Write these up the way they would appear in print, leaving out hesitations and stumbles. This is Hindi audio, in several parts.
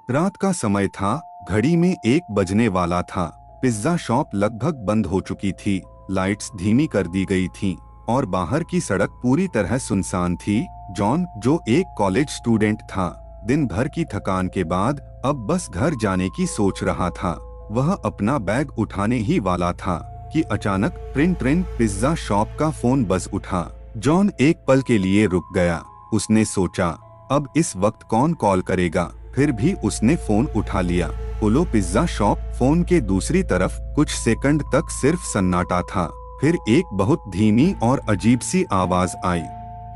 रात का समय था, घड़ी में 1 बजने वाला था। पिज्जा शॉप लगभग बंद हो चुकी थी, लाइट्स धीमी कर दी गई थीं और बाहर की सड़क पूरी तरह सुनसान थी। जॉन, जो एक कॉलेज स्टूडेंट था, दिन भर की थकान के बाद अब बस घर जाने की सोच रहा था। वह अपना बैग उठाने ही वाला था कि अचानक ट्रिन पिज्जा शॉप का फोन बज उठा। जॉन एक पल के लिए रुक गया। उसने सोचा, अब इस वक्त कौन कॉल करेगा? फिर भी उसने फोन उठा लिया। पोलो पिज्जा शॉप। फोन के दूसरी तरफ कुछ सेकंड तक सिर्फ सन्नाटा था। फिर एक बहुत धीमी और अजीब सी आवाज आई,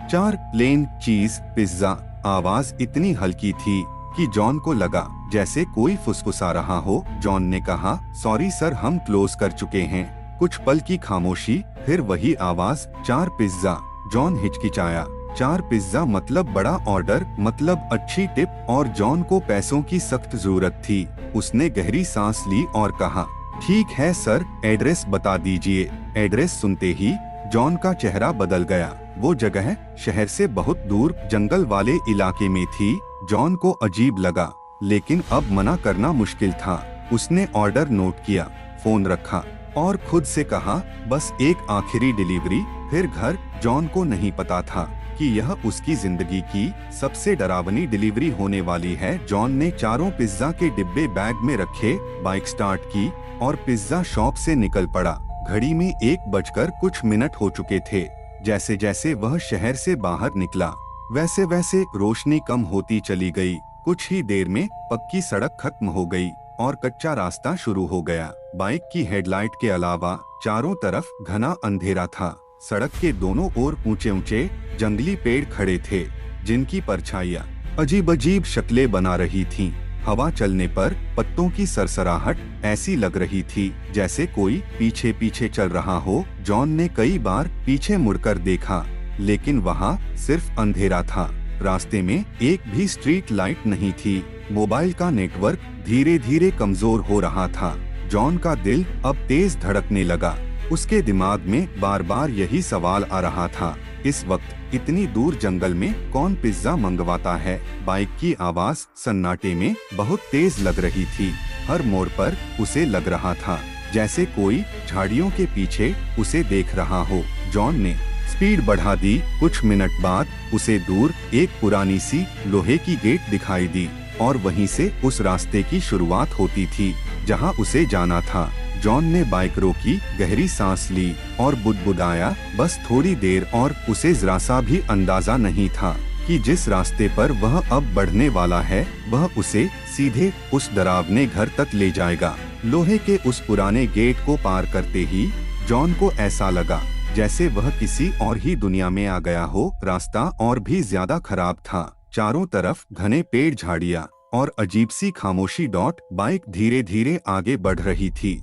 4 प्लेन चीज पिज्जा। आवाज इतनी हल्की थी कि जॉन को लगा जैसे कोई फुसफुसा रहा हो। जॉन ने कहा, सॉरी सर, हम क्लोज कर चुके हैं। कुछ पल की खामोशी, फिर वही आवाज, 4 पिज्जा। जॉन हिचकिचाया। 4 पिज्जा मतलब बड़ा ऑर्डर, मतलब अच्छी टिप, और जॉन को पैसों की सख्त जरूरत थी। उसने गहरी सांस ली और कहा, ठीक है सर, एड्रेस बता दीजिए। एड्रेस सुनते ही जॉन का चेहरा बदल गया। वो जगह शहर से बहुत दूर जंगल वाले इलाके में थी। जॉन को अजीब लगा, लेकिन अब मना करना मुश्किल था। उसने ऑर्डर नोट किया, फोन रखा और खुद से कहा, बस एक आखिरी डिलीवरी, फिर घर। जॉन को नहीं पता था कि यह उसकी जिंदगी की सबसे डरावनी डिलीवरी होने वाली है। जॉन ने 4 पिज्जा के डिब्बे बैग में रखे, बाइक स्टार्ट की और पिज्जा शॉप से निकल पड़ा। घड़ी में 1 बजकर कुछ मिनट हो चुके थे। जैसे जैसे वह शहर से बाहर निकला, वैसे वैसे रोशनी कम होती चली गई। कुछ ही देर में पक्की सड़क खत्म हो गई और कच्चा रास्ता शुरू हो गया। बाइक की हेडलाइट के अलावा चारों तरफ घना अंधेरा था। सड़क के दोनों ओर ऊंचे ऊंचे जंगली पेड़ खड़े थे, जिनकी परछाइयाँ अजीब अजीब शक्लें बना रही थीं। हवा चलने पर पत्तों की सरसराहट ऐसी लग रही थी जैसे कोई पीछे पीछे चल रहा हो। जॉन ने कई बार पीछे मुड़कर देखा, लेकिन वहाँ सिर्फ अंधेरा था। रास्ते में एक भी स्ट्रीट लाइट नहीं थी। मोबाइल का नेटवर्क धीरे धीरे कमजोर हो रहा था। जॉन का दिल अब तेज धड़कने लगा। उसके दिमाग में बार बार यही सवाल आ रहा था, इस वक्त इतनी दूर जंगल में कौन पिज्जा मंगवाता है? बाइक की आवाज सन्नाटे में बहुत तेज लग रही थी। हर मोड़ पर उसे लग रहा था जैसे कोई झाड़ियों के पीछे उसे देख रहा हो। जॉन ने स्पीड बढ़ा दी। कुछ मिनट बाद उसे दूर एक पुरानी सी लोहे की गेट दिखाई दी और वहीं से उस रास्ते की शुरुआत होती थी जहां उसे जाना था। जॉन ने बाइक रोकी, गहरी सांस ली और बुदबुदाया, बस थोड़ी देर और। उसे जरा सा भी अंदाजा नहीं था कि जिस रास्ते पर वह अब बढ़ने वाला है वह उसे सीधे उस डरावने घर तक ले जाएगा। लोहे के उस पुराने गेट को पार करते ही जॉन को ऐसा लगा जैसे वह किसी और ही दुनिया में आ गया हो। रास्ता और भी ज्यादा खराब था। चारों तरफ घने पेड़, झाड़ियाँ और अजीब सी खामोशी। बाइक धीरे धीरे आगे बढ़ रही थी।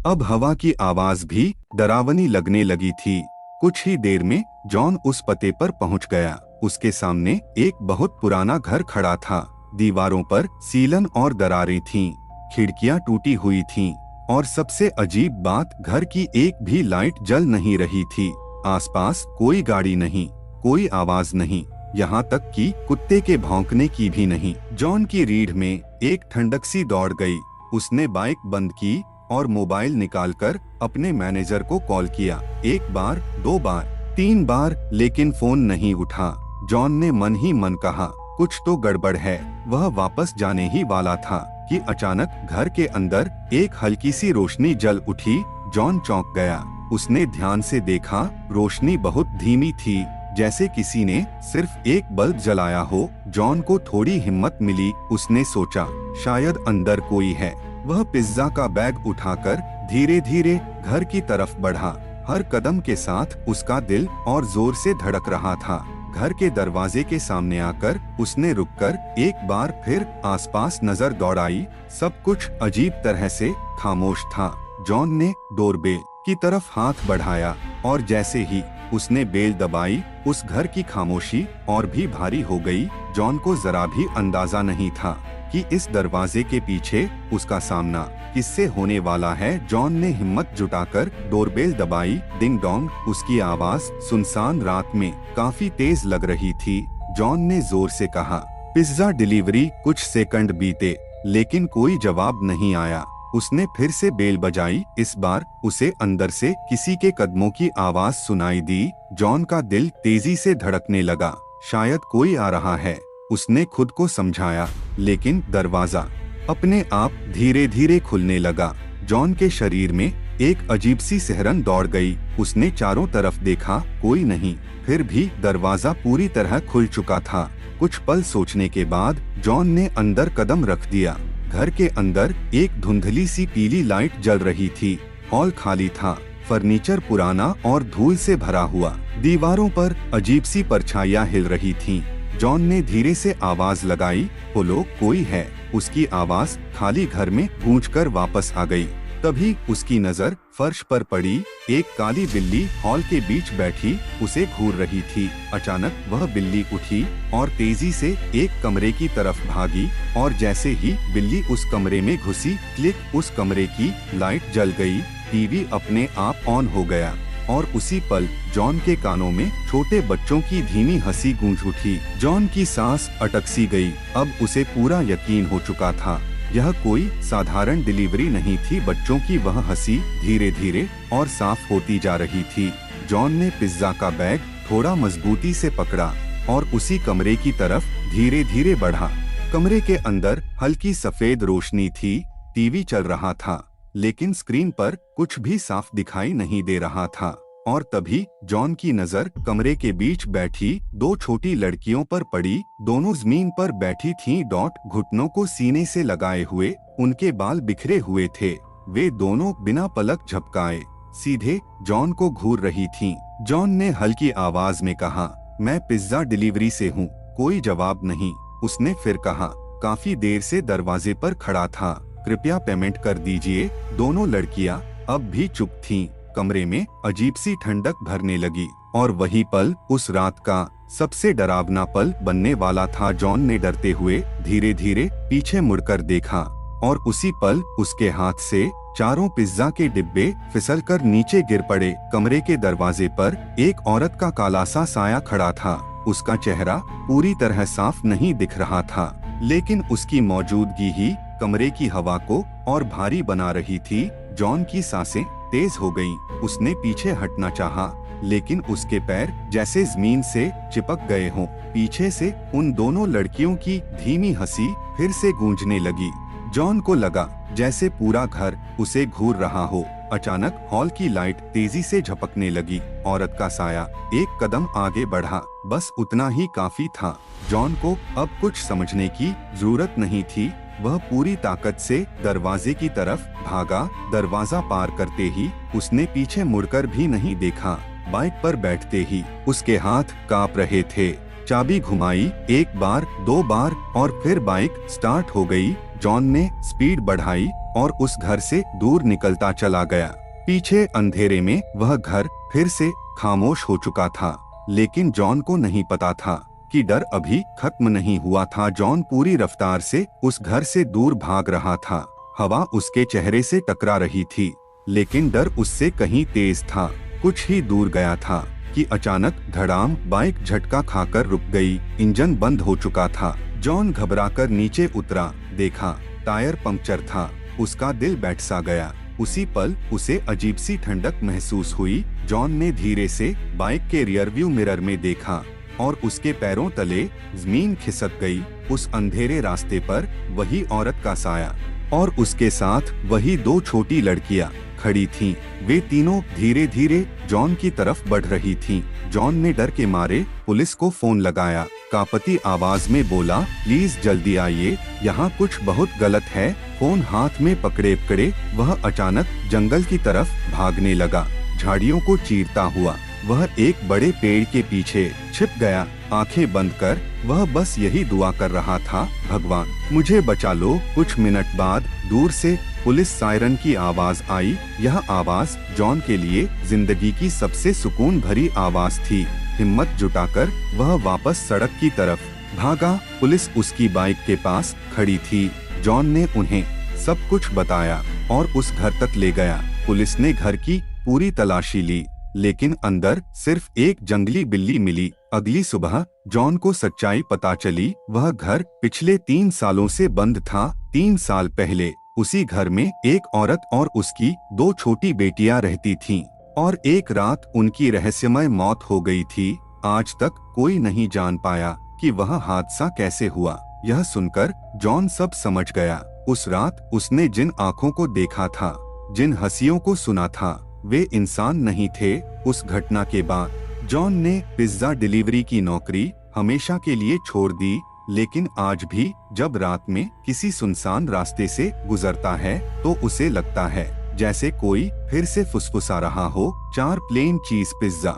अब हवा की आवाज भी डरावनी लगने लगी थी। कुछ ही देर में जॉन उस पते पर पहुंच गया। उसके सामने एक बहुत पुराना घर खड़ा था। दीवारों पर सीलन और दरारें थीं, खिड़कियां टूटी हुई थीं और सबसे अजीब बात, घर की एक भी लाइट जल नहीं रही थी। आसपास कोई गाड़ी नहीं, कोई आवाज नहीं, यहाँ तक कि कुत्ते के भौंकने की भी नहीं। जॉन की रीढ़ में एक ठंडक सी दौड़ गई। उसने बाइक बंद की और मोबाइल निकालकर अपने मैनेजर को कॉल किया। 1 बार, 2 बार, 3 बार, लेकिन फोन नहीं उठा। जॉन ने मन ही मन कहा, कुछ तो गड़बड़ है। वह वापस जाने ही वाला था कि अचानक घर के अंदर एक हल्की सी रोशनी जल उठी। जॉन चौंक गया। उसने ध्यान से देखा, रोशनी बहुत धीमी थी, जैसे किसी ने सिर्फ एक बल्ब जलाया हो। जॉन को थोड़ी हिम्मत मिली। उसने सोचा, शायद अंदर कोई है। वह पिज्जा का बैग उठाकर धीरे धीरे घर की तरफ बढ़ा। हर कदम के साथ उसका दिल और जोर से धड़क रहा था। घर के दरवाजे के सामने आकर उसने रुककर एक बार फिर आसपास नजर दौड़ाई। सब कुछ अजीब तरह से खामोश था। जॉन ने डोरबेल की तरफ हाथ बढ़ाया और जैसे ही उसने बेल दबाई, उस घर की खामोशी और भी भारी हो गई। जॉन को जरा भी अंदाजा नहीं था कि इस दरवाजे के पीछे उसका सामना किससे होने वाला है। जॉन ने हिम्मत जुटाकर डोरबेल दबाई। Ding dong. उसकी आवाज सुनसान रात में काफी तेज लग रही थी। जॉन ने जोर से कहा, पिज्जा डिलीवरी। कुछ सेकंड बीते लेकिन कोई जवाब नहीं आया। उसने फिर से बेल बजाई। इस बार उसे अंदर से किसी के कदमों की आवाज सुनाई दी। जॉन का दिल तेजी से धड़कने लगा। शायद कोई आ रहा है, उसने खुद को समझाया। लेकिन दरवाजा अपने आप धीरे धीरे खुलने लगा। जॉन के शरीर में एक अजीब सी सिहरन दौड़ गई। उसने चारों तरफ देखा, कोई नहीं। फिर भी दरवाजा पूरी तरह खुल चुका था। कुछ पल सोचने के बाद जॉन ने अंदर कदम रख दिया। घर के अंदर एक धुंधली सी पीली लाइट जल रही थी। हॉल खाली था, फर्नीचर पुराना और धूल से भरा हुआ। दीवारों पर अजीब सी परछाइयां हिल रही थीं। जॉन ने धीरे से आवाज लगाई, बोलो कोई है। उसकी आवाज खाली घर में गूंजकर वापस आ गई। तभी उसकी नजर फर्श पर पड़ी। एक काली बिल्ली हॉल के बीच बैठी उसे घूर रही थी। अचानक वह बिल्ली उठी और तेजी से एक कमरे की तरफ भागी, और जैसे ही बिल्ली उस कमरे में घुसी, क्लिक, उस कमरे की लाइट जल गई। टीवी अपने आप ऑन हो गया और उसी पल जॉन के कानों में छोटे बच्चों की धीमी हंसी गूंज उठी। जॉन की सांस अटक सी गई। अब उसे पूरा यकीन हो चुका था, यह कोई साधारण डिलीवरी नहीं थी। बच्चों की वह हंसी धीरे धीरे और साफ होती जा रही थी। जॉन ने पिज्जा का बैग थोड़ा मजबूती से पकड़ा और उसी कमरे की तरफ धीरे धीरे बढ़ा। कमरे के अंदर हल्की सफेद रोशनी थी। टीवी चल रहा था, लेकिन स्क्रीन पर कुछ भी साफ दिखाई नहीं दे रहा था। और तभी जॉन की नजर कमरे के बीच बैठी दो छोटी लड़कियों पर पड़ी। दोनों जमीन पर बैठी थीं, घुटनों को सीने से लगाए हुए। उनके बाल बिखरे हुए थे। वे दोनों बिना पलक झपकाए सीधे जॉन को घूर रही थीं। जॉन ने हल्की आवाज में कहा, मैं पिज्जा डिलीवरी से हूँ। कोई जवाब नहीं। उसने फिर कहा, काफी देर से दरवाजे पर खड़ा था, कृपया पेमेंट कर दीजिए। दोनों लड़कियां अब भी चुप थीं। कमरे में अजीब सी ठंडक भरने लगी और वही पल उस रात का सबसे डरावना पल बनने वाला था। जॉन ने डरते हुए धीरे धीरे पीछे मुड़कर देखा और उसी पल उसके हाथ से चारों पिज्जा के डिब्बे फिसलकर नीचे गिर पड़े। कमरे के दरवाजे पर एक औरत का काला सा साया खड़ा था। उसका चेहरा पूरी तरह साफ नहीं दिख रहा था, लेकिन उसकी मौजूदगी ही कमरे की हवा को और भारी बना रही थी। जॉन की सांसें तेज हो गईं। उसने पीछे हटना चाहा, लेकिन उसके पैर जैसे जमीन से चिपक गए हों। पीछे से उन दोनों लड़कियों की धीमी हंसी फिर से गूंजने लगी। जॉन को लगा जैसे पूरा घर उसे घूर रहा हो। अचानक हॉल की लाइट तेजी से झपकने लगी। औरत का साया एक कदम आगे बढ़ा। बस उतना ही काफी था। जॉन को अब कुछ समझने की जरूरत नहीं थी। वह पूरी ताकत से दरवाजे की तरफ भागा। दरवाजा पार करते ही उसने पीछे मुड़कर भी नहीं देखा। बाइक पर बैठते ही उसके हाथ कांप रहे थे। चाबी घुमाई, एक बार, दो बार, और फिर बाइक स्टार्ट हो गई। जॉन ने स्पीड बढ़ाई और उस घर से दूर निकलता चला गया। पीछे अंधेरे में वह घर फिर से खामोश हो चुका था, लेकिन जॉन को नहीं पता था कि डर अभी खत्म नहीं हुआ था। जॉन पूरी रफ्तार से उस घर से दूर भाग रहा था। हवा उसके चेहरे से टकरा रही थी, लेकिन डर उससे कहीं तेज था। कुछ ही दूर गया था कि अचानक धड़ाम, बाइक झटका खाकर रुक गई। इंजन बंद हो चुका था। जॉन घबराकर नीचे उतरा। देखा टायर पंक्चर था। उसका दिल बैठ सा गया। उसी पल उसे अजीब सी ठंडक महसूस हुई। जॉन ने धीरे से बाइक के रियरव्यू मिरर में देखा और उसके पैरों तले जमीन खिसक गई। उस अंधेरे रास्ते पर वही औरत का साया और उसके साथ वही दो छोटी लड़कियां खड़ी थीं। वे तीनों धीरे धीरे जॉन की तरफ बढ़ रही थीं। जॉन ने डर के मारे पुलिस को फोन लगाया। कांपती आवाज में बोला, प्लीज जल्दी आइए, यहाँ कुछ बहुत गलत है। फोन हाथ में पकड़े वह अचानक जंगल की तरफ भागने लगा। झाड़ियों को चीरता हुआ वह एक बड़े पेड़ के पीछे छिप गया। आंखें बंद कर वह बस यही दुआ कर रहा था, भगवान मुझे बचा लो। कुछ मिनट बाद दूर से पुलिस सायरन की आवाज आई। यह आवाज जॉन के लिए जिंदगी की सबसे सुकून भरी आवाज थी। हिम्मत जुटाकर वह वापस सड़क की तरफ भागा। पुलिस उसकी बाइक के पास खड़ी थी। जॉन ने उन्हें सब कुछ बताया और उस घर तक ले गया। पुलिस ने घर की पूरी तलाशी ली, लेकिन अंदर सिर्फ एक जंगली बिल्ली मिली। अगली सुबह जॉन को सच्चाई पता चली। वह घर पिछले 3 सालों से बंद था। 3 साल पहले उसी घर में एक औरत और उसकी 2 छोटी बेटियां रहती थीं और एक रात उनकी रहस्यमय मौत हो गई थी। आज तक कोई नहीं जान पाया कि वह हादसा कैसे हुआ। यह सुनकर जॉन सब समझ गया। उस रात उसने जिन आंखों को देखा था, जिन हंसियों को सुना था, वे इंसान नहीं थे। उस घटना के बाद जॉन ने पिज्जा डिलीवरी की नौकरी हमेशा के लिए छोड़ दी। लेकिन आज भी जब रात में किसी सुनसान रास्ते से गुजरता है तो उसे लगता है जैसे कोई फिर से फुसफुसा रहा हो, 4 प्लेन चीज पिज्जा।